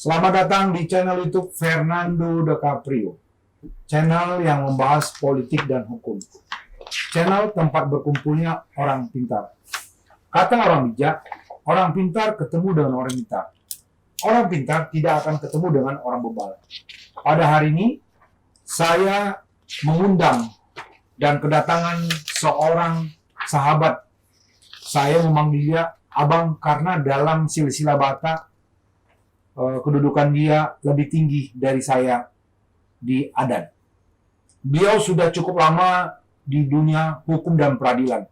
Selamat datang di channel YouTube Fernando De Caprio, channel yang membahas politik dan hukum, channel tempat berkumpulnya orang pintar. Kata orang bijak, orang pintar ketemu dengan orang pintar. Orang pintar tidak akan ketemu dengan orang bebal. Pada hari ini, saya mengundang dan kedatangan seorang sahabat. Saya memanggil dia Abang karena dalam silsilah Batak kedudukan dia lebih tinggi dari saya di adat. Beliau sudah cukup lama di dunia hukum dan peradilan.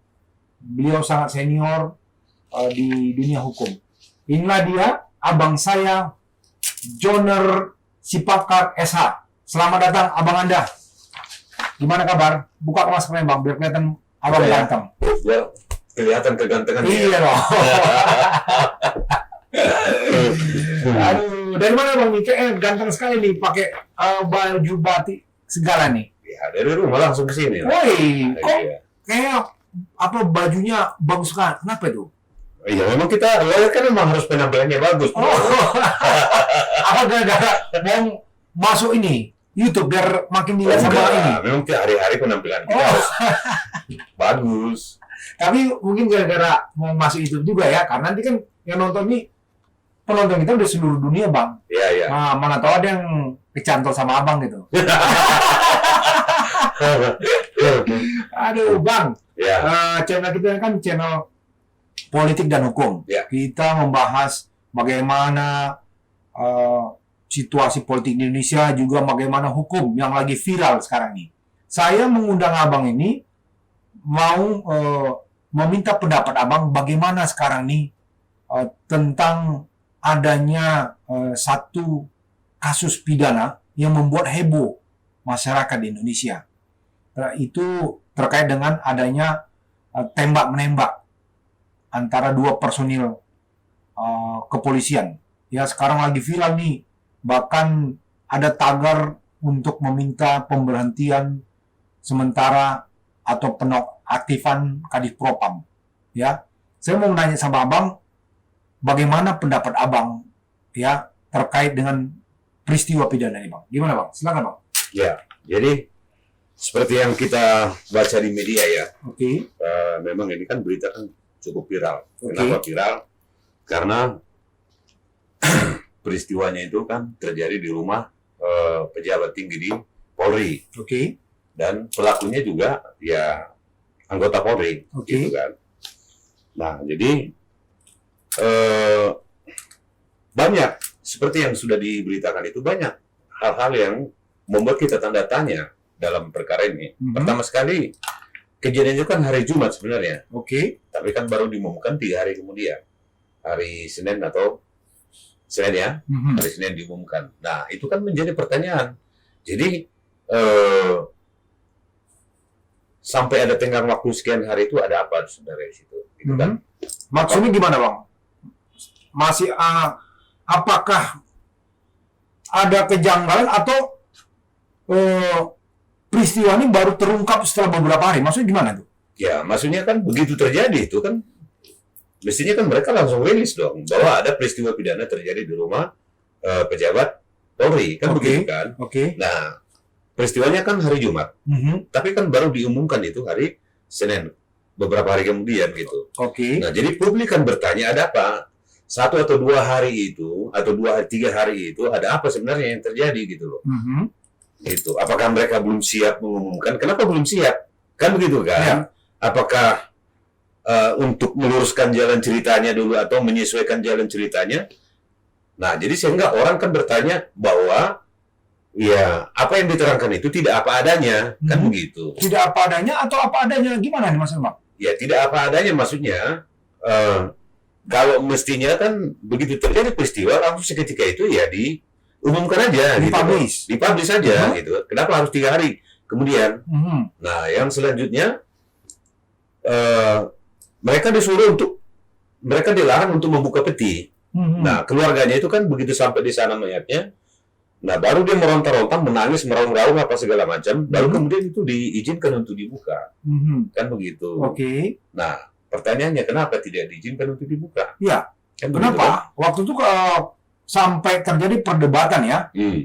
Beliau sangat senior di dunia hukum. Inilah dia, abang saya, Joner Sipakat SH. Selamat datang, abang Anda. Gimana kabar? Buka maskernya, bang, biar kelihatan abang ganteng. Ya, kelihatan kegantengan. Iya dong. Aduh, dari mana bang? Kayaknya ganteng sekali nih, pakai baju batik segala nih. Ya, dari rumah langsung ke sini. Woi, kok Iya. kayak apa bajunya bagus sekali? Kenapa itu? Iya, memang kita lawyer kan memang harus penampilannya bagus. Oh, apa gara-gara mau masuk ini YouTube biar makin dilihat sama Enggak, ini? memang tiap hari-hari penampilan kita Oh, harus bagus. tapi mungkin gara-gara mau masuk YouTube juga ya, karena nanti kan yang nonton ini penonton kita udah seluruh dunia bang. Iya, iya. Nah, mana tahu ada yang kecantol sama abang gitu. Aduh bang, Ya, channel kita kan channel politik dan hukum. Ya. Kita membahas bagaimana situasi politik di Indonesia, juga bagaimana hukum yang lagi viral sekarang ini. Saya mengundang abang ini mau meminta pendapat abang bagaimana sekarang ini tentang adanya satu kasus pidana yang membuat heboh masyarakat di Indonesia. Itu terkait dengan adanya tembak-menembak antara dua personil kepolisian. Ya, sekarang lagi viral nih. Bahkan ada tagar untuk meminta pemberhentian sementara atau penonaktifan Kadif Propam. Ya, saya mau nanya sama abang, bagaimana pendapat abang ya terkait dengan peristiwa pidana ini, bang? Gimana, bang? Silakan, bang. ya. Jadi seperti yang kita baca di media ya, Oke. memang ini kan berita kan cukup viral. Oke. Kenapa viral? Karena peristiwanya itu kan terjadi di rumah pejabat tinggi di Polri, Oke. dan pelakunya juga ya anggota Polri, Oke. gitu kan. Nah, jadi banyak seperti yang sudah diberitakan itu, banyak hal-hal yang membuat kita tanda tanya dalam perkara ini. Mhm. Pertama sekali, kejadian itu kan hari Jumat sebenarnya, Oke. tapi kan baru diumumkan 3 hari kemudian, hari Senin atau Senin ya, Mhm. hari Senin diumumkan. Nah, itu kan menjadi pertanyaan. Jadi sampai ada tenggang waktu sekian hari itu ada apa sebenarnya di situ? Itu kan. Maksudnya gimana, bang? Masih apakah ada kejanggalan atau peristiwa ini baru terungkap setelah beberapa hari? Maksudnya gimana tuh? Ya, maksudnya kan begitu terjadi itu kan, mestinya kan mereka langsung rilis dong bahwa ada peristiwa pidana terjadi di rumah pejabat Polri, kan Oke. begitu kan? Oke. Nah, peristiwanya kan hari Jumat, Mhm. tapi kan baru diumumkan itu hari Senin, beberapa hari kemudian gitu. Oke. Nah, jadi publik kan bertanya ada apa? 1 atau 2 hari itu, atau 3 hari itu ada apa sebenarnya yang terjadi gitu loh. Mhm. Gitu. Apakah mereka belum siap mengumumkan? Kenapa belum siap? Kan begitu kan? Ya. Apakah untuk meluruskan jalan ceritanya dulu atau menyesuaikan jalan ceritanya? Nah, jadi sehingga orang kan bertanya bahwa ya apa yang diterangkan itu tidak apa adanya, kan Mhm. begitu. Tidak apa adanya atau apa adanya? Gimana nih maksudnya, bang? Ya tidak apa adanya maksudnya. Kalau mestinya kan begitu terjadi peristiwa langsung seketika itu ya diumumkan aja, gitu. Dipublish. Dipublish saja, Mhm. gitu. Kenapa harus 3 hari kemudian? Mhm. Nah, yang selanjutnya mereka disuruh untuk, mereka dilarang untuk membuka peti. Mhm. Nah, keluarganya itu kan begitu sampai di sana mayatnya, nah baru dia meronta-ronta, menangis, meraung-raung apa segala macam, baru Mhm. kemudian itu diizinkan untuk dibuka, Mhm. kan begitu. Oke. Nah, pertanyaannya kenapa tidak diizinkan untuk dibuka? Ya. Kan begitu kan? Kenapa? Waktu itu sampai terjadi perdebatan ya.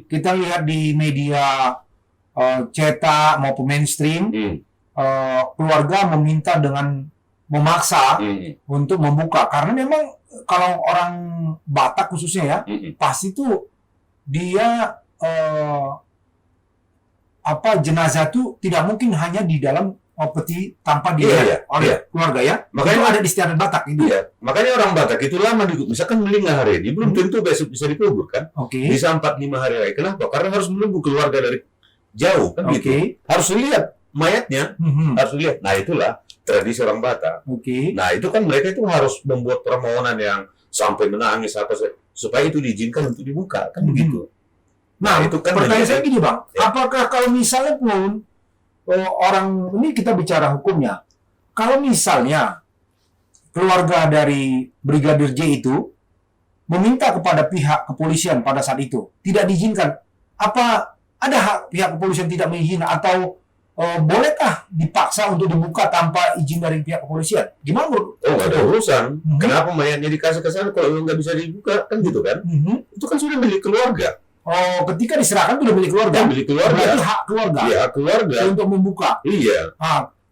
Kita lihat di media cetak maupun mainstream, keluarga meminta dengan memaksa untuk membuka, karena memang kalau orang Batak khususnya ya, pasti tuh dia jenazah tuh tidak mungkin hanya di dalam peti tanpa dilihat oleh keluarga ya. Makanya itu ada di istiadat Batak itu. Iya. Makanya orang Batak itu lama misalkan melingah hari ini belum tentu besok bisa dikubur kan. Bisa 4-5 hari lagi. Kenapa? Karena harus menunggu keluarga dari jauh kan gitu. Harus lihat mayatnya, harus lihat. Nah, itulah tradisi orang Batak. Nah, itu kan mereka itu harus membuat permohonan yang sampai menangis supaya itu diizinkan untuk dibuka kan begitu. Nah, itu kan pertanyaan saya gini, Bang. Apakah kalau misalnya pun orang ini kita bicara hukumnya, kalau misalnya keluarga dari Brigadir J itu meminta kepada pihak kepolisian pada saat itu tidak diizinkan, apa ada hak pihak kepolisian tidak mengizinkan atau bolehkah dipaksa untuk dibuka tanpa izin dari pihak kepolisian? Gimana menurut? Nggak ada urusan. Kenapa mayatnya dikasih ke sana kalau nggak bisa dibuka kan gitu kan? Itu kan sudah milik keluarga. Oh, ketika diserahkan sudah milik keluarga. Milik keluarga. Berarti hak keluarga. Iya, hak keluarga untuk membuka. Iya.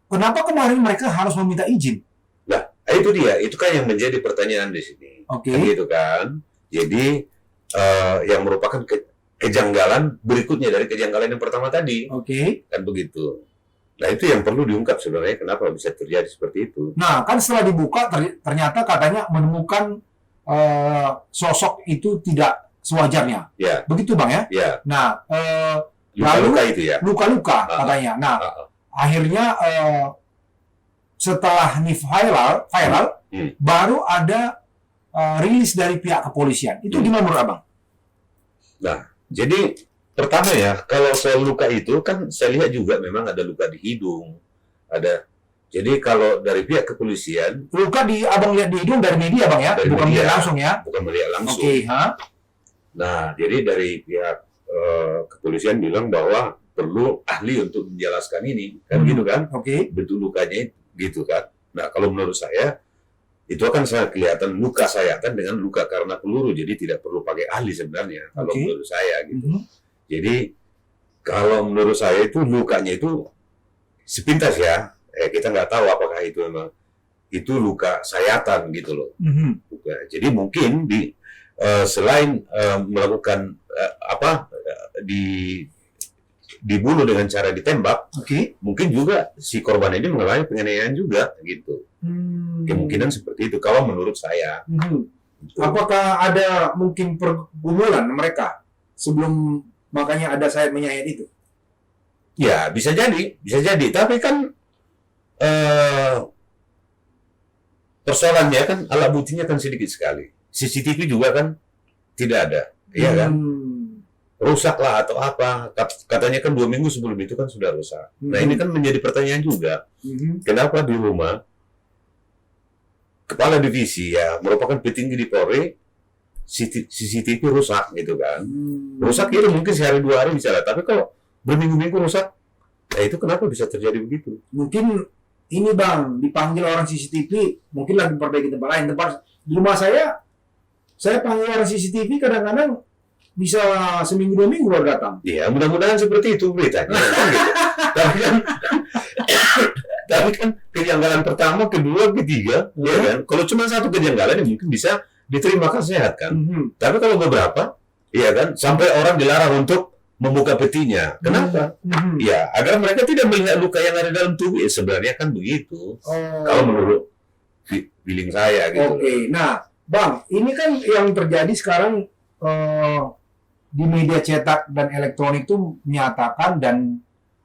Kenapa kemarin mereka harus meminta izin? Nah, itu dia. Itu kan yang menjadi pertanyaan di sini. Gitu kan. Jadi yang merupakan kejanggalan berikutnya dari kejanggalan yang pertama tadi. Kan begitu. Nah, itu yang perlu diungkap sebenarnya kenapa bisa terjadi seperti itu. Nah, kan setelah dibuka ternyata katanya menemukan sosok itu tidak sewajarnya. Ya. Begitu, Bang ya? Ya. Nah, luka-luka itu ya. Luka-luka katanya. Nah, akhirnya setelah ini viral, baru ada rilis dari pihak kepolisian. Itu gimana menurut Abang? Nah, jadi pertama ya, kalau soal luka itu kan saya lihat juga memang ada luka di hidung, ada. Jadi kalau dari pihak kepolisian, luka di Abang lihat di hidung dari media, Bang ya, bukan melihat langsung ya? Bukan melihat langsung. Nah, jadi dari pihak kepolisian bilang bahwa perlu ahli untuk menjelaskan ini, kan gitu kan? Bentuk lukanya gitu kan. Nah, kalau menurut saya itu akan sangat kelihatan luka sayatan dengan luka karena peluru, jadi tidak perlu pakai ahli sebenarnya kalau menurut saya gitu. Jadi kalau menurut saya itu lukanya itu sepintas ya, kita nggak tahu apakah itu memang itu luka sayatan gitu loh. Jadi mungkin selain melakukan dibunuh dengan cara ditembak, mungkin juga si korban ini mengalami penganiayaan juga gitu. Kemungkinan seperti itu kalau menurut saya. Apakah ada mungkin pergumulan mereka sebelum makanya ada sayat menyayat itu? Ya, bisa jadi. Tapi kan persoalannya kan alat buktinya kan sedikit sekali. CCTV juga kan tidak ada, iya kan? Rusak lah atau apa? Katanya kan 2 minggu sebelum itu kan sudah rusak. Nah, ini kan menjadi pertanyaan juga. Kenapa di rumah kepala divisi ya merupakan petinggi di Polri, CCTV rusak gitu kan? Rusak itu mungkin sehari 2 hari bisa lah. Tapi kalau berminggu-minggu rusak, itu kenapa bisa terjadi begitu? Mungkin ini Bang dipanggil orang CCTV, mungkin lagi perbaiki tempat lain. Tempat di rumah saya panggil orang CCTV kadang-kadang bisa seminggu 2 minggu baru datang. Iya, mudah-mudahan seperti itu beritanya. Tapi kan kejanggalan pertama, kedua, ketiga, ya kan? Kalau cuma satu kejanggalan ya mungkin bisa diterima kan sehat kan. Tapi kalau beberapa, ya kan, sampai orang dilarang untuk membuka petinya. Kenapa? Ya, agar mereka tidak melihat luka yang ada dalam tubuh. Ya, sebenarnya kan begitu. Kalau menurut feeling saya gitu. Nah, Bang, ini kan yang terjadi sekarang di media cetak dan elektronik itu menyatakan, dan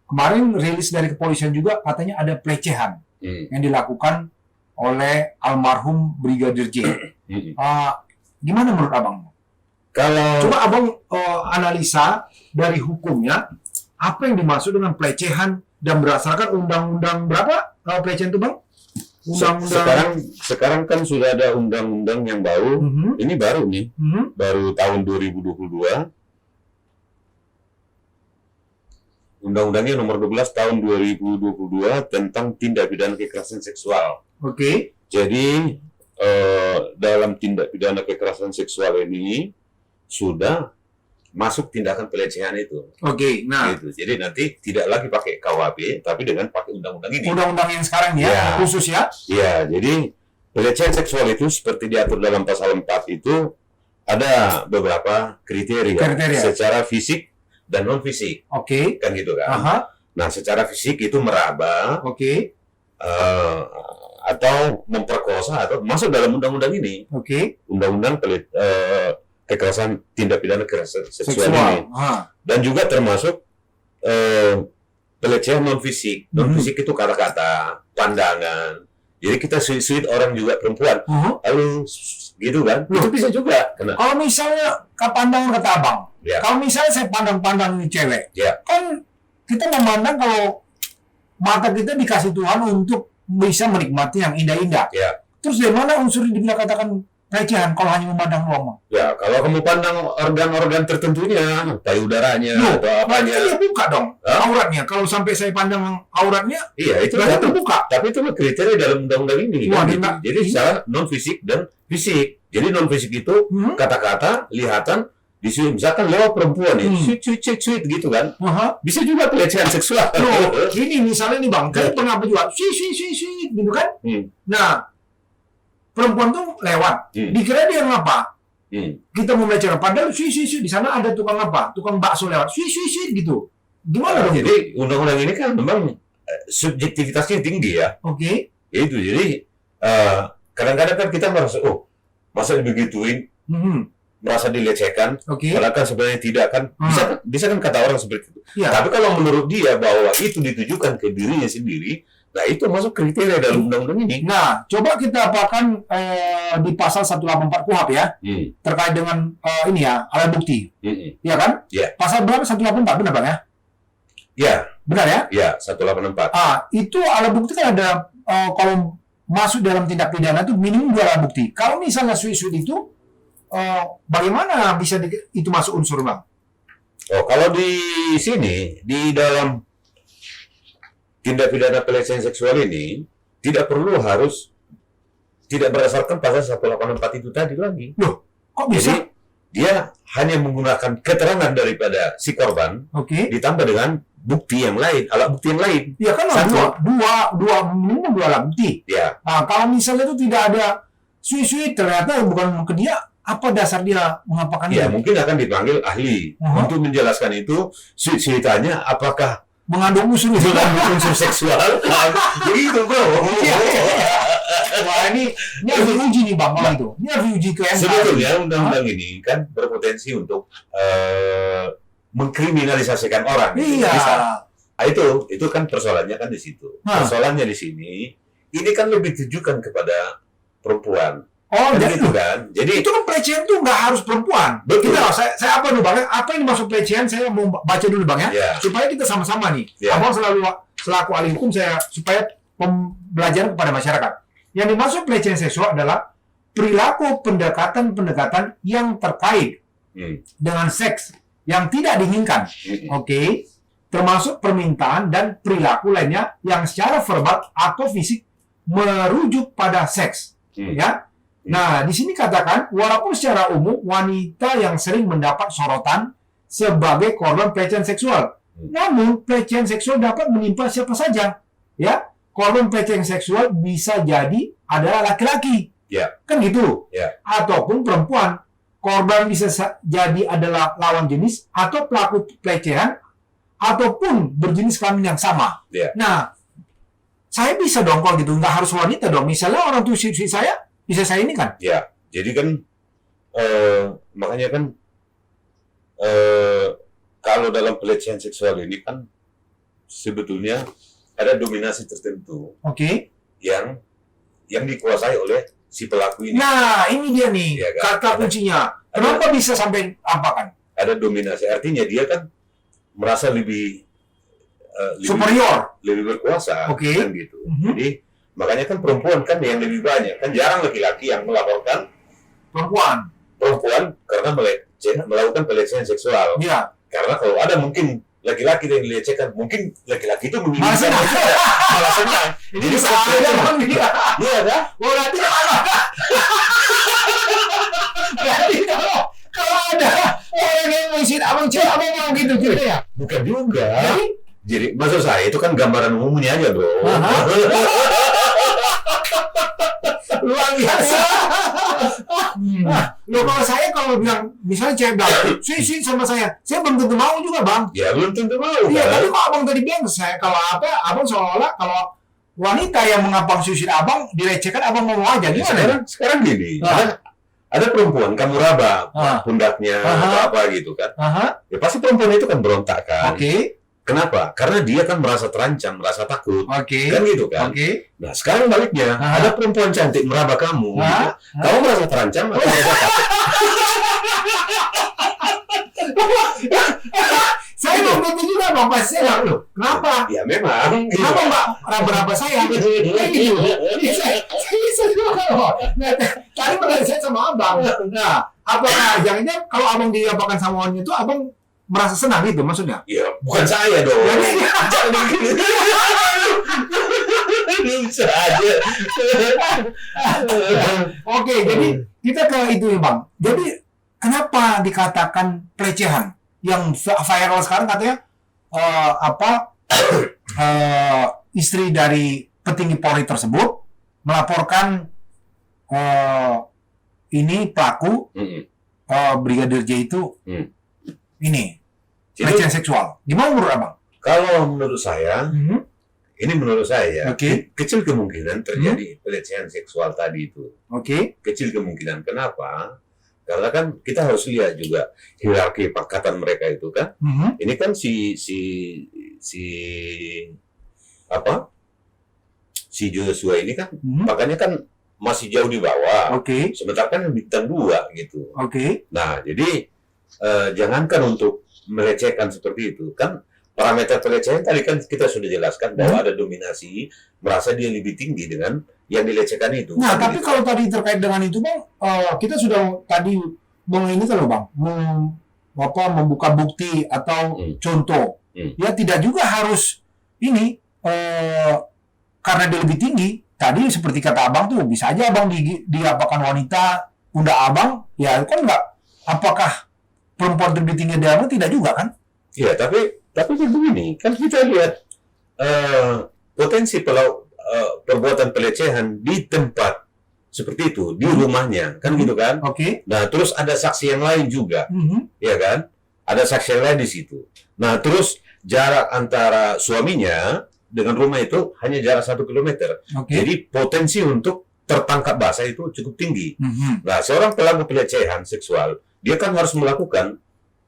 kemarin rilis dari kepolisian juga katanya ada pelecehan yang dilakukan oleh almarhum Brigadir J. Gimana menurut Abang? Coba Abang analisa dari hukumnya, apa yang dimaksud dengan pelecehan dan berdasarkan undang-undang berapa pelecehan itu Bang? Sekarang kan sudah ada undang-undang yang baru. Ini baru nih, baru tahun 2022. Undang-undangnya nomor 12 tahun 2022 tentang tindak pidana kekerasan seksual. Jadi dalam tindak pidana kekerasan seksual ini sudah masuk tindakan pelecehan itu. Oke, nah Gitu. Jadi nanti tidak lagi pakai KUHP, tapi dengan pakai undang-undang ini. undang-undang yang sekarang ya, Ya. khusus ya. Ya, jadi pelecehan seksual itu seperti diatur dalam pasal 4 itu ada beberapa kriteria, Kriteria. secara fisik dan non fisik, Oke. kan gitu kan. Aha. Nah, secara fisik itu meraba Oke. atau memperkosa atau masuk dalam undang-undang ini, Oke. undang-undang kekerasan tindak pidana kekerasan seksual ini, Seksual. Ah. dan juga termasuk pelecehan non fisik. Non fisik itu kata-kata, pandangan. Jadi kita sweet orang juga perempuan, lalu gitu kan? Loh. Itu bisa juga. Kena. Kalau misalnya ke pandangan kata abang, Ya. kalau misalnya saya pandang-pandang ini cewek, Ya. kan kita memandang kalau mata kita dikasih Tuhan untuk bisa menikmati yang indah-indah. Ya. Terus dari mana unsur yang dibilang katakan pelecehan kalau hanya memandang doang? Ya, kalau kamu pandang organ-organ tertentunya, payudaranya Loh, atau berarti apanya, dia buka dong Hah? auratnya. Kalau sampai saya pandang auratnya, iya itu berarti kan. terbuka. Tapi itu kriteria dalam undang-undang ini. Wah, Kan, dia gitu. nggak- Jadi secara non fisik dan fisik. Jadi non fisik itu kata-kata, lihatan, disuruh misalkan lewat perempuan nih, sweet gitu kan. Aha. Bisa juga pelecehan seksual. Loh, ini misalnya nih bang, kan pernah juga sweet gitu kan. Hmm. Nah, perempuan tuh lewat, dikira dia ngapa? Hmm. Kita mau belajar, padahal sweet di sana ada tukang apa? Tukang bakso lewat, sweet gitu. Gimana dong? Jadi undang-undang ini kan memang subjektivitasnya tinggi ya. Oke. Itu jadi kadang-kadang kan kita merasa, oh masa digituin, merasa dilecehkan, Oke. padahal kan sebenarnya tidak kan. Bisa kan kata orang seperti itu. Iya. Tapi kalau menurut dia bahwa itu ditujukan ke dirinya sendiri, nah itu masuk kriteria dalam undang-undang ini. Nah, coba kita apakan di pasal 184 KUHP ya, terkait dengan ini ya, alat bukti. Iya kan? Iya. Pasal berapa? 184, benar Bang ya? Ya, Benar ya? ya 184. Itu alat bukti kan ada, kalau masuk dalam tindak pidana itu minimum 2 alat bukti. Kalau misalnya sweet itu, bagaimana bisa itu masuk unsur Bang? Oh, kalau di sini di dalam tindak pidana pelecehan seksual ini tidak perlu harus tidak berdasarkan pasal 184 itu tadi lagi. Loh, kok bisa? Jadi dia hanya menggunakan keterangan daripada si korban Oke. ditambah dengan bukti yang lain, alat bukti yang lain. Ya kan Satu. minimum dua alat bukti. Ya, Nah, kalau misalnya itu tidak ada sweet ternyata bukan ke dia, apa dasar dia mengapakan ya itu? mungkin akan dipanggil ahli untuk menjelaskan itu ceritanya apakah Mengandung unsur itu. mengandung unsur seksual. Begitu, Bro. Wah, ini harus diuji nih Bang, kalau itu. Ini harus diuji ke MK. Sebetulnya undang-undang ini kan berpotensi untuk mengkriminalisasikan orang. Iya. Bisa. Nah, itu kan persoalannya kan di situ. Persoalannya di sini, ini kan lebih ditujukan kepada perempuan. Oh, Kan jadi gitu kan. Jadi itu kan pelecehan tuh nggak harus perempuan. Betul. Kita, saya apa dulu Bang? Apa yang dimaksud pelecehan? Saya mau baca dulu Bang ya. Ya. Supaya kita sama-sama nih. Ya. Abang selaku ahli hukum saya supaya pembelajaran kepada masyarakat. Yang dimaksud pelecehan seksual adalah perilaku pendekatan yang terkait dengan seks yang tidak diinginkan. Oke. Termasuk permintaan dan perilaku lainnya yang secara verbal atau fisik merujuk pada seks. Ya. Nah, di sini katakan, walaupun secara umum wanita yang sering mendapat sorotan sebagai korban pelecehan seksual, namun pelecehan seksual dapat menimpa siapa saja. Ya, korban pelecehan seksual bisa jadi adalah laki-laki, Ya. kan gitu, Ya. ataupun perempuan. Korban bisa jadi adalah lawan jenis atau pelaku pelecehan, ataupun berjenis kelamin yang sama. Ya. Nah, saya bisa dong kalau gitu, nggak harus wanita dong. Misalnya orang tua saya, bisa saya ini kan? Ya, jadi kan makanya kan kalau dalam pelecehan seksual ini kan sebetulnya ada dominasi tertentu Oke. yang dikuasai oleh si pelaku ini. Nah, ini dia nih Iya kan? kata kuncinya. Kenapa bisa sampai apa kan? Ada dominasi, artinya dia kan merasa lebih Superior. lebih berkuasa, Oke. kan gitu. Jadi makanya kan perempuan kan yang lebih banyak, kan jarang laki-laki yang melaporkan perempuan karena melakukan pelecehan seksual. Iya. Karena kalau ada mungkin laki-laki yang dilecehkan, mungkin laki-laki itu Malah senang. malah senang. Ini Jadi bisa ada bang dia. Iya kan? Berarti kalau ada itu kan gambaran umumnya aja, bro. Luar biasa. Loh, kalau saya kalau bilang, misalnya cewek bilang, sih sama saya belum tentu mau juga, Bang. Ya belum tentu mau, Iya, kan? tapi kok abang tadi bilang saya kalau apa, abang seolah-olah kalau wanita yang mengapang susir abang dilecehkan, abang mau aja Ya, gimana? sekarang gini, Ah. ada perempuan kamu raba Ah. pundaknya Aha. atau apa gitu kan? Aha, Ya pasti perempuan itu kan berontak kan? oke, Kenapa? Karena dia kan merasa terancam, merasa takut, oke, kan gitu kan? oke. Nah sekarang baliknya, Aha. ada perempuan cantik meraba kamu, gitu. Ah. Kamu merasa terancam atau merasa takut? Saya belum tentu juga, Bang. Pasti saya loh. Kenapa? Ya memang. Gitu. Kenapa Mbak raba-raba saya? Kayak gitu. Saya juga loh. Nah, tadi pertanyaan saya sama abang. Nah, apakah jangan-jangan kalau abang diapakan sama wanita itu, abang merasa senang gitu maksudnya? Ya bukan saya dong. Jadi- Jangan gitu. Bisa aja. Oke, jadi kita ke itu ya Bang. Jadi kenapa dikatakan pelecehan? Yang viral sekarang katanya istri dari petinggi Polri tersebut melaporkan ini pelaku Mm-mm. Brigadir J itu ini Jadi pelecehan seksual. Gimana menurut abang? kalau menurut saya, ini menurut saya Oke. kecil kemungkinan terjadi pelecehan seksual tadi itu. Oke. Kecil kemungkinan. Kenapa? Karena kan kita harus lihat juga hierarki pangkatan mereka itu kan. Ini kan si Joshua ini kan makanya kan masih jauh di bawah. Oke. Sementara kan bintang 2 gitu. Oke. Nah, jadi jangankan untuk melecehkan seperti itu. Kan parameter pelecehan tadi kan kita sudah jelaskan bahwa ada dominasi, merasa dia lebih tinggi dengan yang dilecehkan itu. Nah, Kan tapi gitu. kalau tadi terkait dengan itu Bang, kita sudah tadi ini kan loh Bang, membuka bukti atau contoh. Ya tidak juga harus ini karena dia lebih tinggi. Tadi seperti kata abang tuh bisa aja abang diapakan wanita pundak abang, ya kan nggak. Apakah perempuan lebih tinggi dari abang? Tidak juga kan? Ya, tapi kan begini, kan kita lihat potensi perbuatan pelecehan di tempat seperti itu, di rumahnya, kan gitu kan? Oke. Nah, terus ada saksi yang lain juga, ya kan? Ada saksi yang lain di situ. Nah, terus jarak antara suaminya dengan rumah itu hanya jarak 1 kilometer. Oke. Jadi potensi untuk tertangkap basah itu cukup tinggi. Nah, seorang pelaku pelecehan seksual, dia kan harus melakukan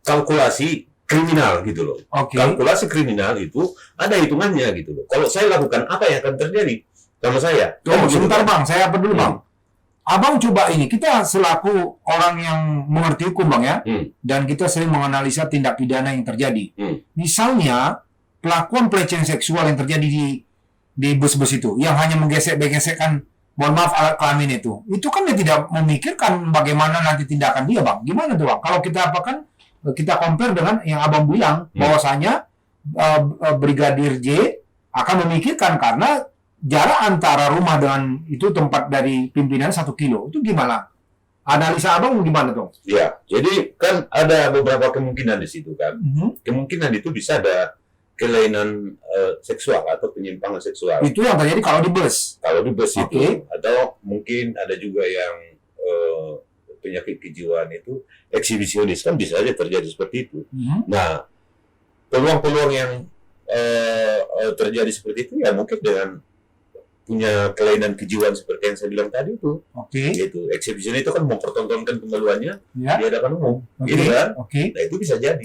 kalkulasi kriminal gitu loh. Oke. Kalkulasi kriminal itu ada hitungannya gitu loh. Kalau saya lakukan, apa yang akan terjadi sama saya? Tuh, Gitu sebentar kan? Bang, saya apa dulu Bang? Abang coba ini, kita selaku orang yang mengerti hukum Bang ya, dan kita sering menganalisa tindak pidana yang terjadi. Misalnya, pelakuan pelecehan seksual yang terjadi di bus-bus itu, yang hanya menggesek-gesekkan, mohon maaf, alat kelamin itu kan dia tidak memikirkan bagaimana nanti tindakan dia Bang. Gimana tuh Bang? Kalau kita apakan, kita compare dengan yang Abang bilang, bahwasanya Brigadir J akan memikirkan karena jarak antara rumah dengan itu tempat dari pimpinan 1 kilo. Itu gimana? Analisa Abang gimana tuh? Ya, jadi kan ada beberapa kemungkinan di situ kan. Kemungkinan itu bisa ada kelainan seksual atau penyimpangan seksual. Itu yang terjadi kalau di bus. Kalau di bus Oke. itu, atau mungkin ada juga yang penyakit kejiwaan itu eksibisionis, kan bisa saja terjadi seperti itu. Nah, peluang-peluang yang terjadi seperti itu ya mungkin dengan punya kelainan kejiwaan seperti yang saya bilang tadi itu. Oke. Yaitu exhibition itu kan mempertontonkan kemaluannya Ya. di hadapan umum, Oke. gitu kan? Oke. Nah, itu bisa jadi.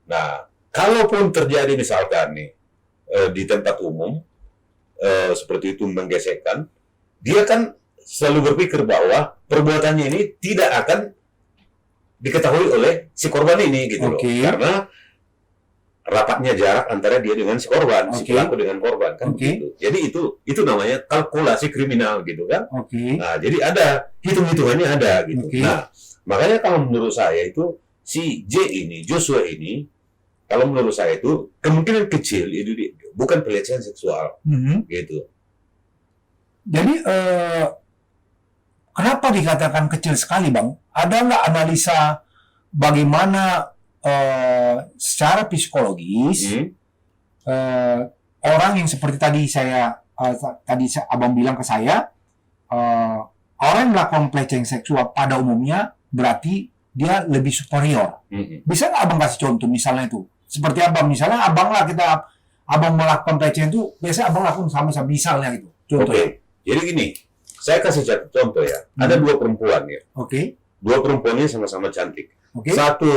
Nah, kalaupun terjadi misalkan nih di tempat umum seperti itu menggesekkan, dia kan selalu berpikir bahwa perbuatannya ini tidak akan diketahui oleh si korban ini gitu loh. Oke. Karena rapatnya jarak antara dia dengan si korban, si Oke. pelaku dengan korban kan Oke. begitu. Jadi itu namanya kalkulasi kriminal gitu kan. Oke. Nah, jadi ada hitung-hitungannya ada gitu. Oke. Nah, makanya kalau menurut saya itu si Joshua ini, kalau menurut saya itu kemungkinan kecil itu bukan pelecehan seksual gitu. Jadi kenapa dikatakan kecil sekali Bang? Ada nggak analisa bagaimana secara psikologis orang yang seperti abang bilang ke saya, orang yang melakukan pelecehan seksual pada umumnya berarti dia lebih superior. Bisa nggak abang kasih contoh misalnya itu? Seperti abang, misalnya abang melakukan pelecehan itu, biasanya abang lakukan sama-sama misalnya gitu. Contoh. Oke. Jadi gini, saya kasih contoh ya. Ada dua perempuan ya. Oke. Dua perempuan ini sama-sama cantik. Oke. Satu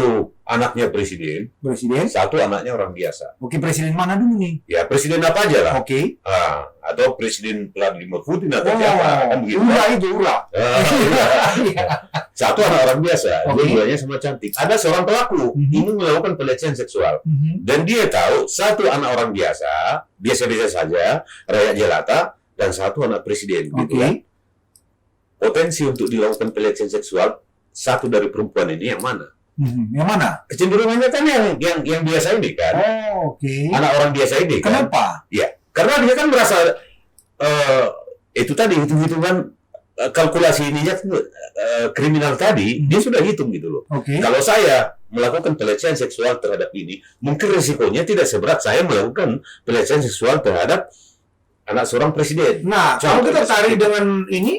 anaknya presiden, Presiden. satu anaknya orang biasa. Oke, presiden mana dulu nih? Ya presiden apa aja lah. Oke. Atau presiden Vladimir Putin atau siapa kan begitu. Ura itu, ura. Iya. Satu anak orang biasa, Oke. dua-duanya sama cantik. Ada seorang pelaku ingin melakukan pelecehan seksual. Dan dia tahu satu anak orang biasa-biasa saja, rakyat jelata, dan satu anak presiden. Gitu Oke. kan. Potensi untuk dilakukan pelecehan seksual satu dari perempuan ini yang mana? Yang mana? Kecenderungannya kan yang biasa ini kan, Oh, oke. anak orang biasa ini kan. Kenapa? Ya, karena dia kan merasa itu tadi hitung-hitungan kalkulasi ininya kriminal tadi dia sudah hitung gitu loh. Oke. Kalau saya melakukan pelecehan seksual terhadap ini, mungkin risikonya tidak seberat saya melakukan pelecehan seksual terhadap anak seorang presiden. Nah, kalau Contoh kita seperti tarik itu. dengan ini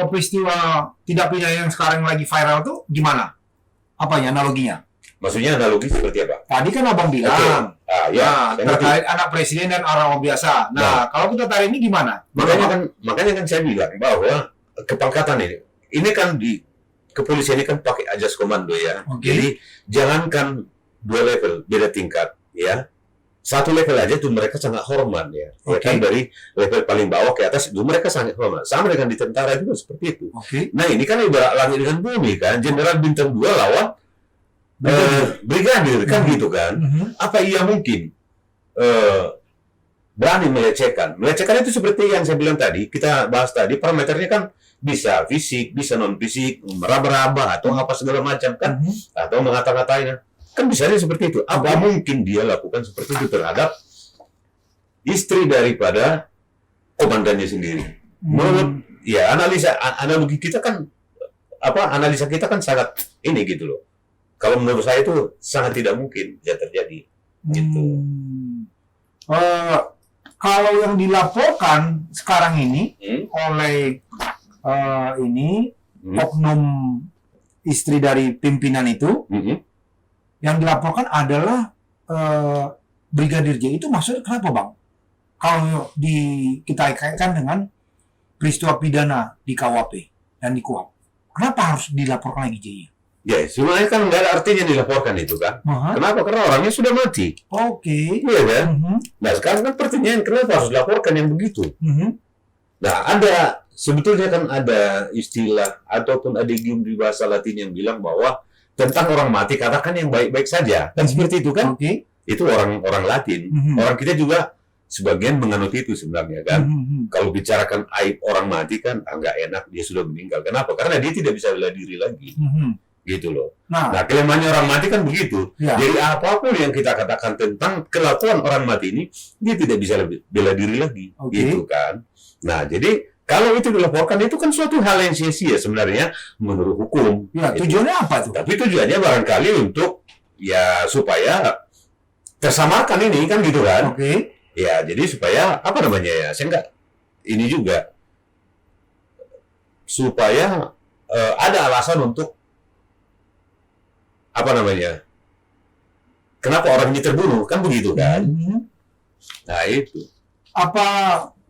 peristiwa tidak pidana yang sekarang lagi viral tuh gimana? Apanya analoginya? Maksudnya analogi seperti apa? Tadi kan abang bilang, Ya, saya ngerti. terkait anak presiden dan orang biasa. Nah, kalau kita tarik ini gimana? Makanya kan saya bilang bahwa kepangkatan ini kan di kepolisian ini kan pakai ajas komando ya. Oke. Jadi jangankan dua level beda tingkat ya. Satu level aja tuh mereka sangat hormat ya. Ya Oke. kan dari level paling bawah ke atas itu mereka sangat hormat. Sama dengan di tentara juga seperti itu. Oke. Nah, ini kan ibarat langit dengan bumi kan. Jenderal bintang 2 lawan brigadir kan gitu kan. Apa ia mungkin berani melecehkan? Melecehkan itu seperti yang saya bilang tadi, kita bahas tadi, parameternya kan bisa fisik, bisa non fisik, meraba-raba atau apa segala macam kan, atau mengata-ngatain, kan bisa aja seperti itu. Apa mungkin dia lakukan seperti itu terhadap istri daripada komandannya sendiri? Menurut ya analogi kita kan analisa kita kan sangat ini gitu loh. Kalau menurut saya itu sangat tidak mungkin bisa terjadi. Gitu. Kalau yang dilaporkan sekarang ini oleh oknum istri dari pimpinan itu, yang dilaporkan adalah Brigadir J. Itu maksudnya kenapa, Bang? Kalau kita kaitkan dengan peristiwa pidana di KUHP dan di KUHP, kenapa harus dilaporkan lagi J? Ya, sebenarnya kan nggak ada artinya dilaporkan itu kan. Kenapa? Karena orangnya sudah mati. Oke. Iya kan? Nah, sekarang kan pertanyaan kenapa harus dilaporkan yang begitu? Nah, sebetulnya kan ada istilah ataupun ada idiom di bahasa Latin yang bilang bahwa tentang orang mati katakan yang baik-baik saja. Kan seperti itu kan? Oke. Itu orang Latin. Orang kita juga sebagian menganut itu sebenarnya kan. Kalau bicarakan aib orang mati kan nggak enak, dia sudah meninggal. Kenapa? Karena dia tidak bisa bela diri lagi. Gitu loh. Nah, kelemahannya orang mati kan begitu. Ya. Jadi apapun yang kita katakan tentang kelakuan orang mati ini, dia tidak bisa bela diri lagi. Gitu kan. Nah, jadi kalau itu dilaporkan itu kan suatu hal yang sia-sia sebenarnya menurut hukum. Ya, tujuannya apa tuh? Tapi tujuannya barangkali untuk ya supaya tersamarkan ini kan gitu kan. Oke. Ya, jadi supaya apa namanya ya? Saya enggak ini juga supaya ada alasan untuk apa namanya? Kenapa orang ini terbunuh kan begitu kan? Nah, itu. Apa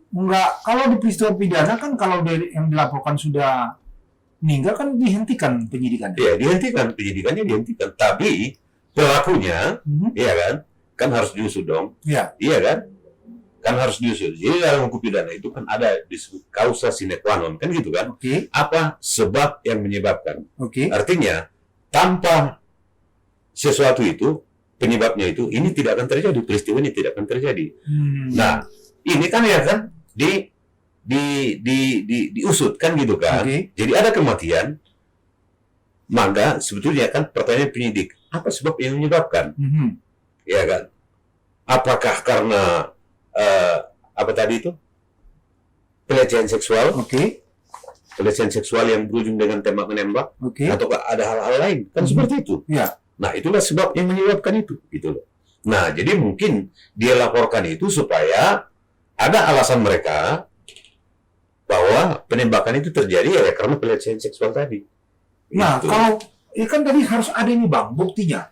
enggak, kalau di peristiwa pidana kan kalau yang dilaporkan sudah meninggal kan dihentikan penyidikannya. Iya, dihentikan penyidikannya dihentikan, tapi pelakunya iya kan harus diusut dong. Iya. Iya kan harus diusut. Jadi dalam hukum pidana itu kan ada disebut causa sine qua non kan gitu kan. Oke. Apa sebab yang menyebabkan? Oke. Artinya tanpa sesuatu itu penyebabnya itu ini tidak akan terjadi, peristiwa ini tidak akan terjadi. Nah, ini kan ya kan diusut kan gitu kan. Jadi ada kematian, maka sebetulnya kan pertanyaan penyidik, apa sebab yang menyebabkan? Ya kan? Apakah karena apa tadi itu? Pelecehan seksual? Pelecehan seksual yang berujung dengan tembak menembak? Atau ada hal-hal lain? Kan seperti itu. Iya. Nah, itulah sebab yang menyebabkan itu, gitu loh. Nah, jadi mungkin dia laporkan itu supaya ada alasan mereka bahwa penembakan itu terjadi ya karena pelecehan seksual tadi. Nah, Gitu. kalau kan tadi harus ada ini Bang, buktinya.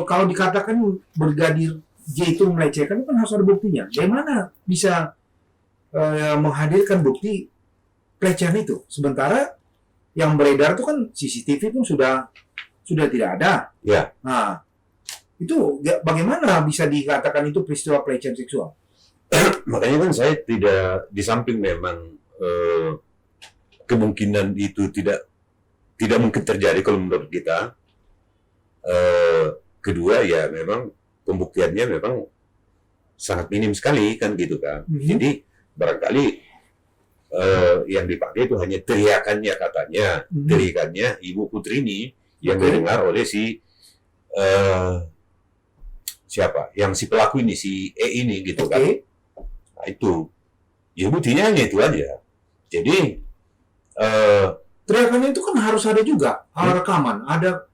Kalau dikatakan Brigadir J itu melecehkan, itu kan harus ada buktinya. Bagaimana bisa menghadirkan bukti pelecehan itu? Sementara yang beredar itu kan CCTV pun sudah tidak ada. Ya. Nah, itu bagaimana bisa dikatakan itu peristiwa pelecehan seksual? Makanya kan saya tidak, di samping memang kemungkinan itu tidak mungkin terjadi kalau menurut kita. Kedua ya memang pembuktiannya memang sangat minim sekali kan gitu kan. Jadi barangkali yang dipakai itu hanya teriakannya katanya, teriakannya Ibu Putri ini yang didengar oleh si siapa? Yang si pelaku ini, si E ini gitu kan. Nah itu, ya buktinya hanya itu aja. Jadi teriakannya itu kan harus ada juga, rekaman. Ada,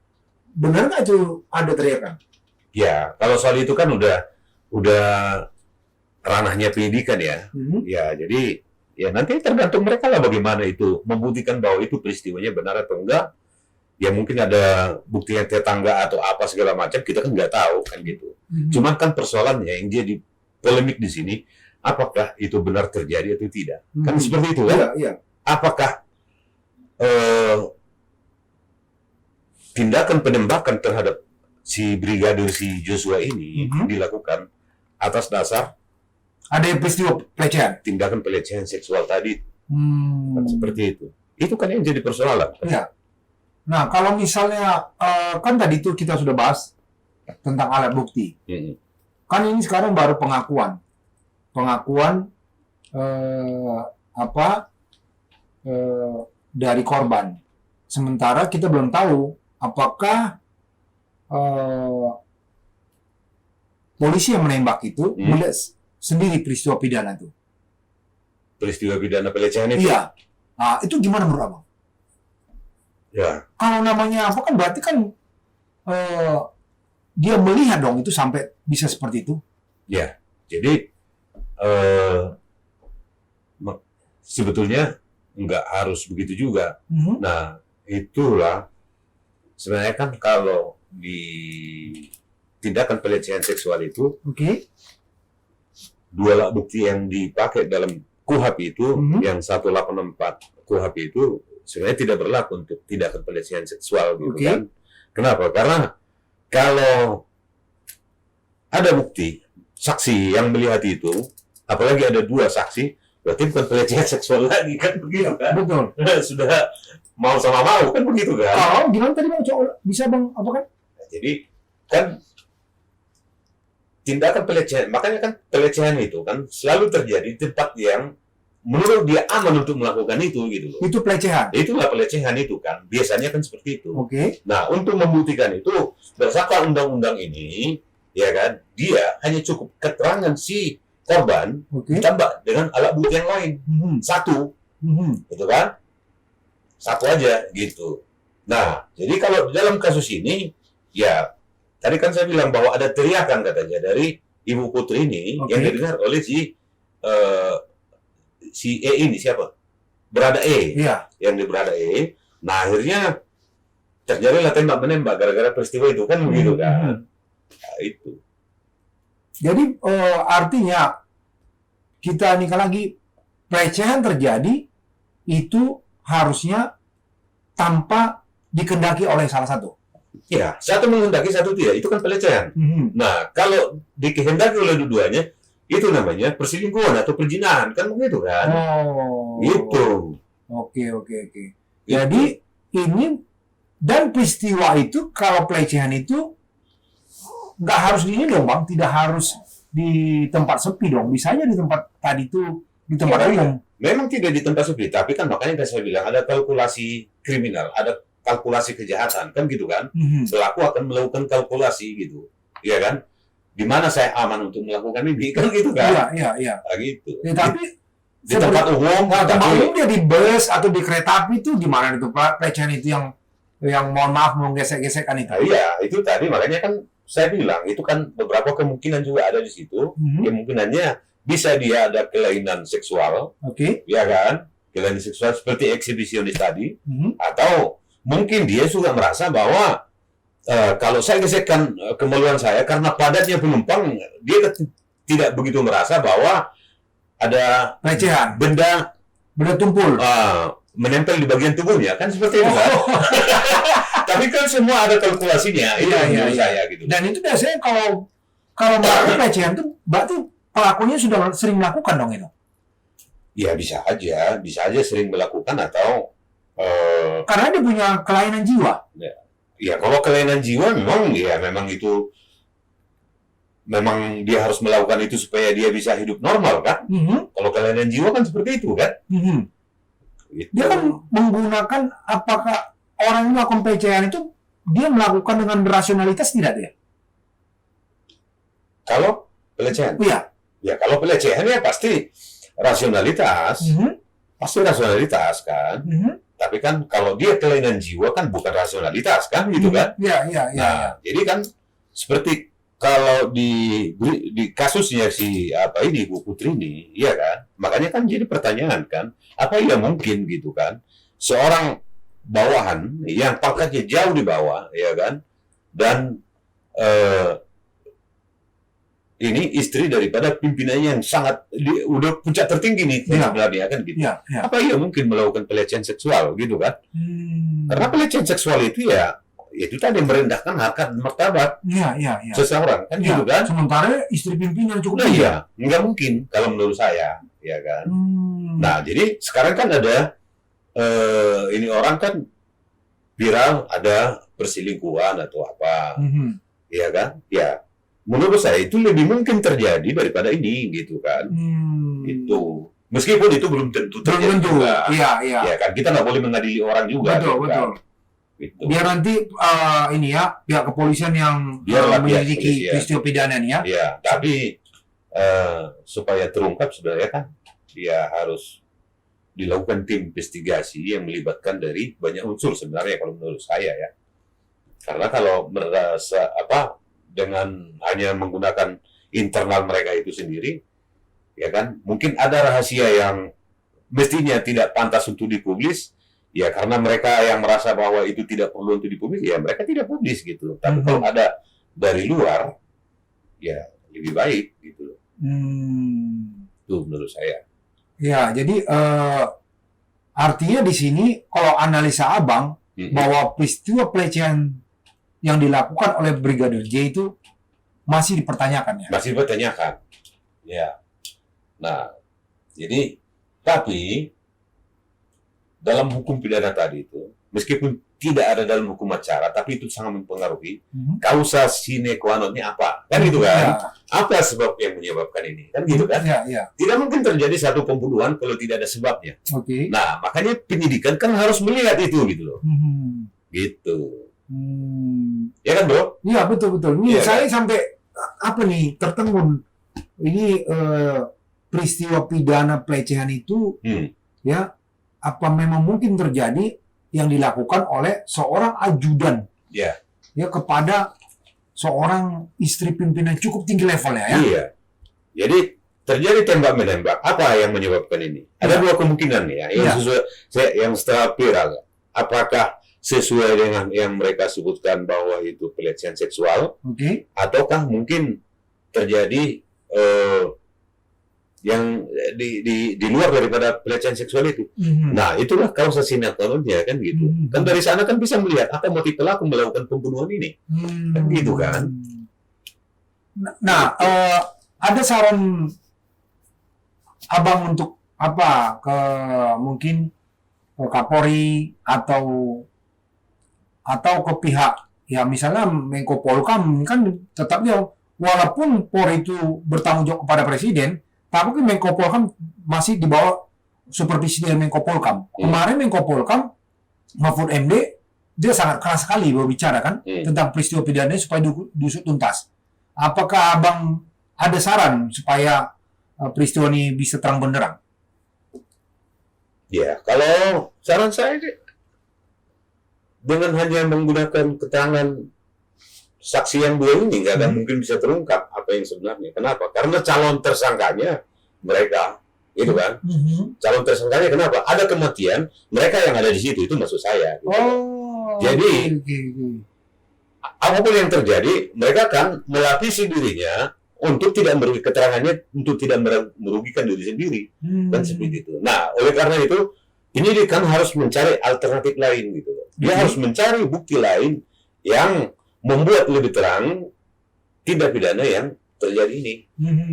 benar nggak itu ada teriakan? ya kalau soal itu kan udah ranahnya penyidikan ya. Ya jadi ya nanti tergantung mereka lah bagaimana itu membuktikan bahwa itu peristiwanya benar atau enggak. Ya mungkin ada bukti yang tetangga atau apa segala macam, kita kan nggak tahu kan gitu. Cuman kan persoalannya yang jadi polemik di sini, apakah itu benar terjadi atau tidak? Kan seperti itu kan? Iya. Apakah tindakan penembakan terhadap si Brigadir si Joshua ini dilakukan atas dasar Ada yang peristiwa pelecehan? tindakan pelecehan seksual tadi? Kan seperti itu. Itu kan yang jadi persoalan. Iya. Nah, kalau misalnya kan tadi itu kita sudah bahas tentang alat bukti. Kan ini sekarang baru pengakuan dari korban. Sementara kita belum tahu apakah polisi yang menembak itu melihat sendiri peristiwa pidana itu. Peristiwa pidana pelecehan itu. Iya. Nah, itu gimana menurut Abang? Ya. Kalau namanya apa kan berarti kan dia melihat dong itu sampai bisa seperti itu. Ya. Jadi sebetulnya nggak harus begitu juga. Nah, itulah sebenarnya kan kalau di tindakan pelecehan seksual itu, dua alat bukti yang dipakai dalam KUHP itu, yang 184 KUHP itu sebenarnya tidak berlaku untuk tindakan pelecehan seksual gitu kan. Kenapa? Karena kalau ada bukti saksi yang melihat itu, apalagi ada dua saksi, berarti bukan pelecehan seksual lagi kan begitu kan? Betul. Sudah mau sama mau kan begitu kan? Kalau gimana tadi Bang? Bisa Bang apa kan? Nah, jadi kan tindakan pelecehan, makanya kan pelecehan itu kan selalu terjadi di tempat yang menurut dia aman untuk melakukan itu gitu loh. Itu pelecehan. Itulah pelecehan itu kan. Biasanya kan seperti itu. Nah, untuk membuktikan itu berdasarkan undang-undang ini, ya kan, dia hanya cukup keterangan si korban ditambah dengan alat bukti yang lain. Satu. Gitu kan? Satu aja gitu. Nah, jadi kalau dalam kasus ini ya tadi kan saya bilang bahwa ada teriakan katanya dari Ibu Putri ini yang didengar oleh si E ini siapa? Berada E. Iya. Yang di Berada E. Nah, akhirnya terjadilah tembak menembak gara-gara peristiwa itu kan begitu kan. Nah, itu. Jadi artinya kita nikah lagi pelecehan terjadi itu harusnya tanpa dikendaki oleh salah satu. Ya, satu menghendaki, satu tidak. Itu kan pelecehan. Nah, kalau dikehendaki oleh dua-duanya, itu namanya perselingkuhan atau perzinahan. Kan begitu kan? Gitu. Oke. Jadi ini dan peristiwa itu kalau pelecehan itu nggak harus di ini dong Bang, tidak harus di tempat sepi dong. Bisa aja di tempat tadi itu di tempat umum. Memang tidak di tempat sepi, tapi kan makanya saya bilang ada kalkulasi kriminal, ada kalkulasi kejahatan, kan gitu kan? Pelaku akan melakukan kalkulasi gitu, ya kan? Di mana saya aman untuk melakukan ini, kan gitu kan? Iya. Nah, gitu. Ya, tapi di tempat umum, tempat umum dia di bus atau di kereta api itu gimana itu Pak? Pelecehan itu yang mohon maaf menggesek-gesekkan itu. Nah, iya, itu tadi makanya kan saya bilang itu kan beberapa kemungkinan juga ada di situ. Mhm. Kemungkinannya bisa dia ada kelainan seksual, Oke. ya kan? Kelainan seksual seperti eksibisionis tadi, Mhm. atau mungkin dia juga merasa bahwa kalau saya gesekkan kemaluan saya karena padatnya penumpang, dia tidak begitu merasa bahwa ada Pelecehan, benda benda tumpul. menempel di bagian tubuhnya, kan seperti itu kan? Tapi kan semua ada kalkulasinya, itu Iya, iya, menurut iya. saya gitu. Dan itu biasanya kalau melakukan pelecehan itu berarti pelakunya sudah sering melakukan dong itu. Ya bisa aja sering melakukan atau Karena dia punya kelainan jiwa. ya kalau kelainan jiwa memang itu memang dia harus melakukan itu supaya dia bisa hidup normal kan? Mhm. Kalau kelainan jiwa kan seperti itu kan? Mhm. Gitu. Dia kan menggunakan, apakah orang yang melakukan pelecehan itu dia melakukan dengan rasionalitas tidak dia? Kalau pelecehan, Iya. ya kalau pelecehan ya pasti rasionalitas, Mhm. pasti rasionalitas kan. Mhm. Tapi kan kalau dia kelainan jiwa kan bukan rasionalitas kan gitu kan? Iya, iya, iya. Nah, jadi kan seperti kalau di kasusnya si Bu Putri ini, iya kan? Makanya kan jadi pertanyaan kan, apa ya mungkin gitu kan? Seorang bawahan yang pangkatnya jauh di bawah, ya kan? Dan ini istri daripada pimpinannya yang sangat udah puncak tertinggi nih Iya. sebenarnya kan gitu. Iya, iya. Apa ia mungkin melakukan pelecehan seksual gitu kan? Karena pelecehan seksual itu ya itu tadi merendahkan harkat dan martabat Iya, iya, iya. seseorang kan Iya. gitu kan? Sementara istri pimpinan cukup Nah tinggi. iya, nggak mungkin kalau menurut saya, ya kan? Nah jadi sekarang kan ada ini orang kan viral ada perselingkuhan atau apa, Mhm. ya kan? Ya menurut saya itu lebih mungkin terjadi daripada ini gitu kan? Itu meskipun itu belum tentu Belum terjadi tentu. juga, Iya, iya. ya kan? Kita nggak boleh mengadili orang juga, Betul, gitu kan? betul. Gitu. Biar nanti ini ya pihak kepolisian yang Biarlah pihak menyelidiki kepolisian. peristiwa pidana ini ya. Ya, tapi supaya terungkap sebenarnya kan dia harus dilakukan tim investigasi yang melibatkan dari banyak unsur sebenarnya kalau menurut saya ya. Karena kalau merasa dengan hanya menggunakan internal mereka itu sendiri, ya kan mungkin ada rahasia yang mestinya tidak pantas untuk dipublis. Ya karena mereka yang merasa bahwa itu tidak perlu untuk dipublis, ya mereka tidak publis gitu. Tapi kalau ada dari luar, ya lebih baik gitu. Itu menurut saya. Ya, jadi artinya di sini kalau analisa Abang bahwa peristiwa pelecehan yang dilakukan oleh Brigadir J itu masih dipertanyakan ya. Masih dipertanyakan. Ya. Nah, jadi tapi dalam hukum pidana tadi itu, meskipun tidak ada dalam hukum acara, tapi itu sangat mempengaruhi kausa sine qua non-nya apa, kan gitu kan? Ya, Apa sebab yang menyebabkan ini, kan gitu kan? ya, ya. Tidak mungkin terjadi satu pembunuhan kalau tidak ada sebabnya. Oke. Nah, makanya penyidikan kan harus melihat itu gitu loh, gitu. Ya kan bro? Iya, betul. Ini Iya, saya sampai apa nih tertegun. Ini peristiwa pidana pelecehan itu ya apa memang mungkin terjadi yang dilakukan oleh seorang ajudan Ya. ya kepada seorang istri pimpinan cukup tinggi levelnya ya. Iya. Jadi terjadi tembak menembak. Apa yang menyebabkan ini? Ada dua kemungkinan ya. Yang sesuai yang setelah viral. Apakah sesuai dengan yang mereka sebutkan bahwa itu pelecehan seksual? Oke. Ataukah mungkin terjadi yang di luar daripada pelecehan seksual itu? Nah, itulah kausa sine qua non-nya kan gitu. Kan dari sana kan bisa melihat apa motif pelaku melakukan pembunuhan ini. Kan gitu kan. Nah, ada saran Abang untuk apa ke mungkin ke Kapolri atau ke pihak ya misalnya Menko Polhukam kan tetap dia walaupun Polri itu bertanggung jawab kepada presiden, tapi Menko Polhukam masih di bawah supervisi dari Menko Polhukam. Kemarin Menko Polhukam Mahfud MD dia sangat keras sekali berbicara kan tentang peristiwa pidana supaya diusut tuntas. Apakah Abang ada saran supaya peristiwa ini bisa terang benderang? Ya, kalau saran saya dengan hanya menggunakan keterangan saksi yang dua ini nggak akan mungkin bisa terungkap apa yang sebenarnya. Kenapa? Karena calon tersangkanya mereka, gitu kan? Calon tersangkanya kenapa? Ada kematian, mereka yang ada di situ itu maksud saya. Gitu. Jadi apapun yang terjadi, mereka akan melapisi dirinya untuk tidak merugikan keterangannya, untuk tidak merugikan diri sendiri, kan seperti itu. Nah, oleh karena itu, ini dia kan harus mencari alternatif lain gitu. Dia harus mencari bukti lain yang membuat lebih terang tindak pidana yang terjadi ini.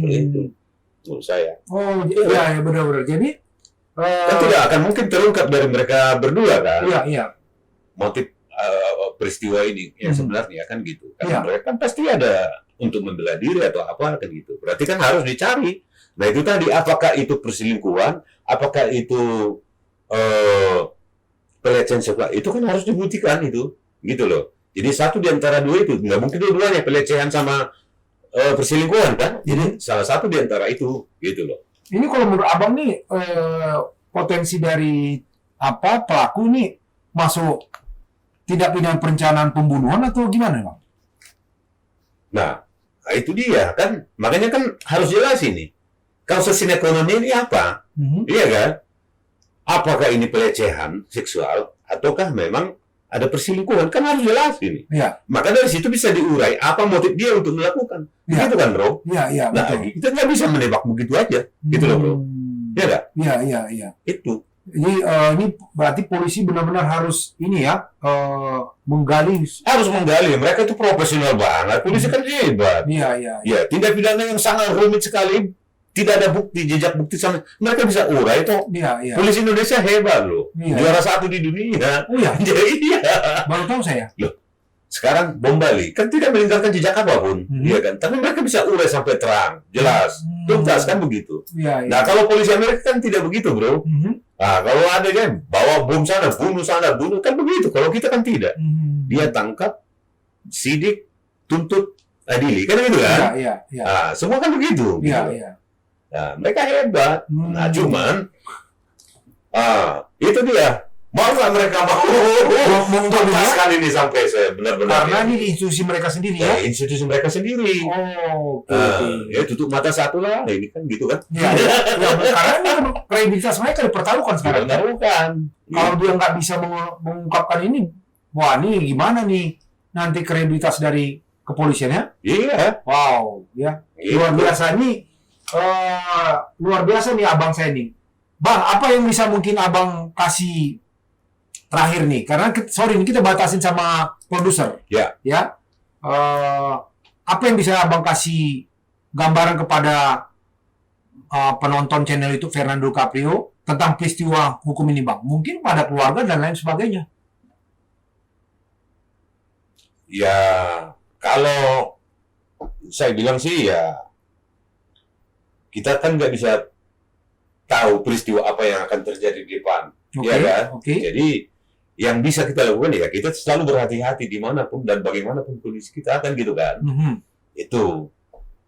Itu menurut saya. Oh, iya, benar-benar. Jadi Kan tidak akan mungkin terungkap dari mereka berdua kan iya. motif peristiwa ini yang sebenarnya kan gitu. Karena Iya. mereka kan pasti ada untuk membela diri atau apa kan gitu. Berarti kan harus dicari. Nah itu tadi, apakah itu perselingkuhan, apakah itu pelecehan seksual, itu kan harus dibuktikan itu, gitu loh. Jadi satu di antara dua itu, nggak mungkin dua-duanya pelecehan sama perselingkuhan kan. Jadi salah satu di antara itu, gitu loh. Ini kalau menurut abang nih potensi dari pelaku ini masuk tidak pidana perencanaan pembunuhan atau gimana bang? Nah itu dia kan, makanya kan harus jelas ini. Kasus sine qua non ini apa? Iya kan? Apakah ini pelecehan seksual ataukah memang ada perselingkuhan? Kan harus jelas ini. Iya. Maka dari situ bisa diurai apa motif dia untuk melakukan. Iya. Gitu kan, bro? Iya, Nah, betul. kita nggak bisa menebak begitu aja. Gitu loh, bro. Iya nggak? Iya. Itu. Jadi ini berarti polisi benar-benar harus ini ya menggali. Harus menggali. Mereka itu profesional banget. Polisi kan hebat. Iya. Ya, tindak pidana yang sangat rumit sekali. Tidak ada bukti, jejak bukti sama. Mereka bisa urai toh. Iya. Polisi Indonesia hebat loh. Iya. Juara 1 di dunia. Oh iya. Jadi iya. Baru tahu saya. Sekarang bom Bali kan tidak meninggalkan jejak apapun, ya kan? Tapi mereka bisa urai sampai terang, jelas, tuntas kan begitu. Iya. Nah kalau polisi Amerika kan tidak begitu, bro. Nah kalau ada kan bawa bom sana, bunuh kan begitu. Kalau kita kan tidak. Dia tangkap, sidik, tuntut, adili, kan begitu kan? Iya. Nah, semua kan begitu. Gitu. Iya. Nah, mereka hebat. Nah, cuman, itu dia. Mau nggak mereka mau tuntaskan ini sampai saya benar-benar. Karena ini di institusi mereka sendiri ya. Institusi mereka sendiri. Oh, oke. Ya tutup mata satu lah, ini kan gitu kan. Iya. Karena ini kredibilitas mereka dipertaruhkan sekarang. Bukan. Kalau dia nggak bisa mengungkapkan ini, wah ini gimana nih nanti kredibilitas dari kepolisiannya? Iya. Wow, ya Gitu. luar biasa nih abang saya nih. Bang, apa yang bisa mungkin abang kasih terakhir nih? Karena ini kita batasin sama produser. Ya. Apa yang bisa abang kasih gambaran kepada penonton channel itu Fernando Caprio tentang peristiwa hukum ini, bang? Mungkin pada keluarga dan lain sebagainya. Ya, kalau saya bilang sih ya, kita kan nggak bisa tahu peristiwa apa yang akan terjadi di depan, ya kan? Jadi yang bisa kita lakukan ya kita selalu berhati-hati dimanapun dan bagaimanapun kondisi kita kan gitu kan. Itu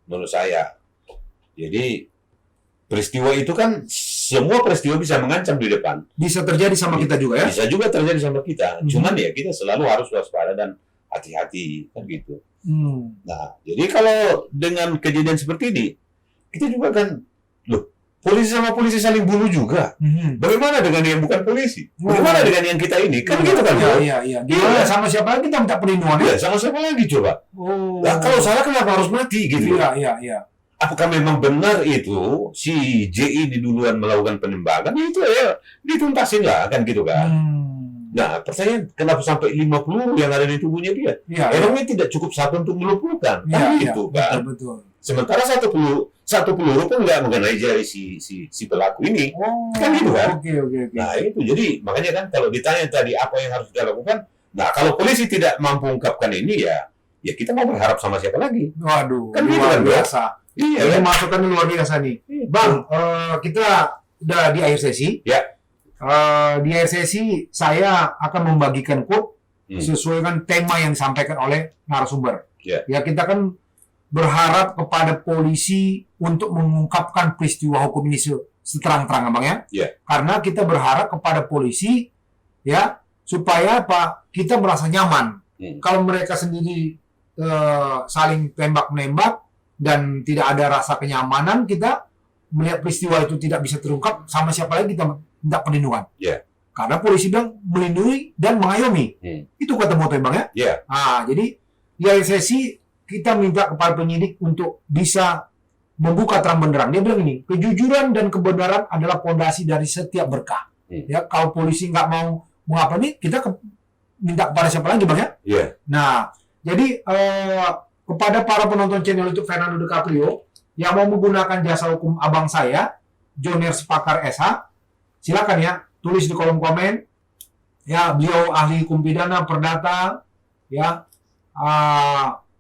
menurut saya. Jadi peristiwa itu kan semua peristiwa bisa mengancam di depan. Bisa terjadi sama kita juga ya? Bisa juga terjadi sama kita. Cuman ya kita selalu harus waspada dan hati-hati kan gitu. Nah, jadi kalau dengan kejadian seperti ini, kita juga kan, loh, polisi sama polisi saling bunuh juga. Bagaimana dengan yang bukan polisi? Bagaimana dengan yang kita ini? Kan gitu kan, bro? Iya. Gimana sama siapa lagi kita minta perlindungan? Ya, sama siapa lagi coba? Nah, kalau salah kenapa harus mati gitu? Iya. Apakah memang benar itu si J ini duluan melakukan penembakan? Itu ya dituntasin lah kan gitu kan. Nah, pertanyaan kenapa sampai 5 peluru yang ada di tubuhnya dia? Emangnya tidak cukup satu untuk melumpuhkan? Kan gitu kan. Betul. Sementara satu peluru pun nggak mengenai jari si pelaku ini. Kan gitu kan. Oke. Nah itu jadi makanya kan kalau ditanya tadi apa yang harus kita lakukan, nah kalau polisi tidak mampu ungkapkan ini ya kita mau berharap sama siapa lagi? Waduh, kan gitu luar kan, biasa. Iya, Ini kan? masukan luar biasa nih, Bang. Kita udah di akhir sesi. Ya. Di akhir sesi saya akan membagikan quote sesuai dengan tema yang disampaikan oleh narasumber. Ya. Kita kan berharap kepada polisi untuk mengungkapkan peristiwa hukum ini seterang-terang, Bang ya. Karena kita berharap kepada polisi ya supaya kita merasa nyaman. Kalau mereka sendiri saling tembak-menembak dan tidak ada rasa kenyamanan, kita melihat peristiwa itu tidak bisa terungkap, sama siapa lagi kita minta perlindungan. Iya. Karena polisi bilang melindungi dan mengayomi. Itu kata moto Bang ya. Iya. Nah, jadi di akhir sesi kita minta kepada penyidik untuk bisa membuka terang benderang. Dia bilang ini, kejujuran dan kebenaran adalah fondasi dari setiap berkah. Ya, kalau polisi nggak mau apa nih, kita minta kepada siapa lagi Bang ya? Iya. Nah, jadi kepada para penonton channel YouTube Fernando DiCaprio yang mau menggunakan jasa hukum abang saya, Jonier Sepakar SH, silakan ya, tulis di kolom komen. Ya, beliau ahli hukum pidana, perdata, ya,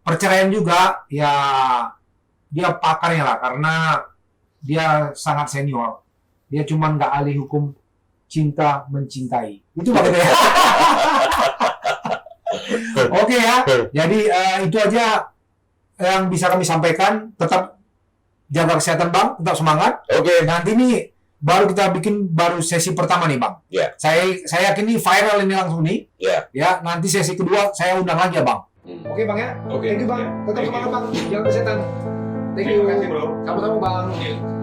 perceraian juga, ya, dia pakarnya lah, karena dia sangat senior. Dia cuma nggak ahli hukum cinta mencintai. Itu Bang ya. Oke ya, jadi itu aja yang bisa kami sampaikan. Tetap jaga kesehatan Bang, tetap semangat. Oke. Nanti nih baru kita bikin sesi pertama nih Bang. Ya. Saya yakin ini viral ini langsung nih. Ya. Ya, nanti sesi kedua saya undang lagi ya Bang. Oke Bang ya. Oke. Thank you Bang. Ya. Tetap Thank semangat you. Bang. Jaga kesehatan. Thank you. Terima kasih, Bro. Sama-sama Bang. Oke.